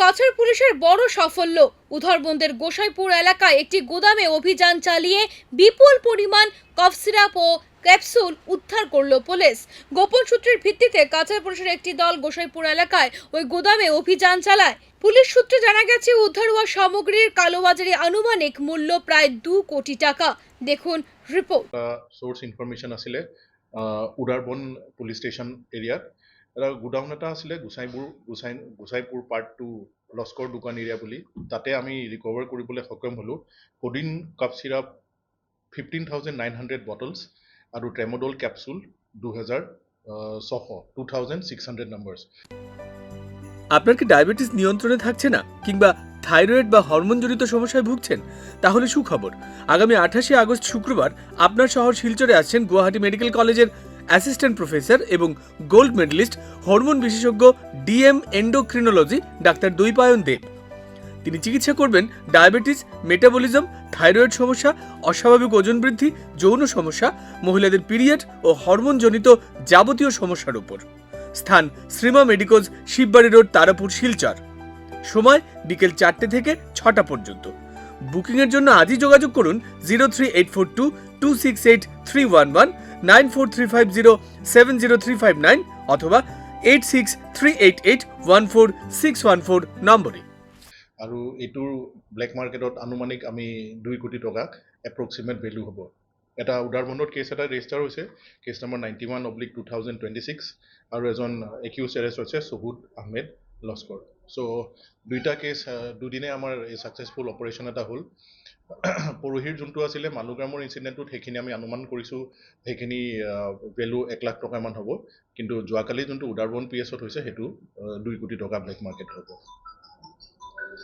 কাছাড় পুলিশের বড় সাফল্য। উধারবন্দের গোসাইপুর এলাকায় একটি গোদামে অভিযান চালিয়ে বিপুল পরিমাণ কফ সিরাপ ও ক্যাপসুল উদ্ধার করল পুলিশ। গোপন সূত্রের ভিত্তিতে কাছাড় পুলিশের একটি দল গোসাইপুর এলাকায় ওই গোদামে অভিযান চালায়। পুলিশ সূত্রে জানা গেছে, উদ্ধার হওয়া সামগ্রীর কালোবাজারে আনুমানিক মূল্য প্রায় 2 কোটি টাকা। দেখুন রিপোর্ট। সোর্স ইনফরমেশন আছিলে উদারবন পুলিশ স্টেশন এরিয়াত এটা গোডাউন এটা আছিলে গোসাইপুৰ পাৰ্ট 2 লস্কৰ দোকান এৰিয়া বুলি। তাতে আমি ৰিকভাৰ কৰিবলৈ সক্ষম হ'লোঁ কোডিন কাপ চিৰাপ 15,900 বটলছ আৰু ট্ৰেমডল কেপচুল 2,600 নাম্বাৰছ। আপনার কি ডায়াবেটিস নিয়ন্ত্রণে থাকছে না কিংবা থাইরয়েড বা হরমোনজনিত সমস্যায় ভুগছেন? তাহলে সুখবর, আগামী 28 আগস্ট শুক্রবার আপনার শহর শিলচরে আসছেন গুয়াহাটি মেডিকেল কলেজের অ্যাসিস্ট্যান্ট প্রফেসর এবং গোল্ড মেডেলিস্ট হরমোন বিশেষজ্ঞ ডিএম এন্ডোক্রিনোলজি ডাক্তার দৈপায়ন দেব। তিনি চিকিৎসা করবেন ডায়াবেটিস, মেটাবলিজম, থাইরয়েড সমস্যা, অস্বাভাবিক ওজন বৃদ্ধি, যৌন সমস্যা, মহিলাদের পিরিয়ড ও হরমোনজনিত যাবতীয় সমস্যার উপর। স্থান শ্রীমা মেডিকোজ, শিববাড়ি রোড, তারাপুর, শিলচর। সময় বিকেল 4টে থেকে 6টা পর্যন্ত। বুকিংয়ের জন্য আজই যোগাযোগ করুন 03842 268 311, 9435 70359 অথবা 86 388 14614 নম্বরে। আৰু এইটোৰ ব্লেক মাৰ্কেটত আনুমানিক আমি 2 কোটি টকা এপ্ৰক্সিমেট ভেলু হ'ব। এটা উদাৰবন্দত কেছ এটা ৰেজিষ্টাৰ হৈছে, কেছ নম্বৰ 91/2026, আৰু এজন একিউজ এৰেষ্ট হৈছে চহুদ আহমেদ লস্কৰ। চ' দুইটা কেছ দুদিনে আমাৰ এই ছাকচেছফুল অপাৰেশ্যন এটা হ'ল। পৰহিৰ যোনটো আছিলে মালুগ্ৰামৰ ইনচিডেণ্টটোত সেইখিনি আমি অনুমান কৰিছোঁ সেইখিনি ভেলু 1 লাখ টকামান হ'ব, কিন্তু যোৱাকালি যোনটো উদাৰবন পি এছত হৈছে সেইটো 2 কোটি টকা ব্লেক মাৰ্কেট হ'ব।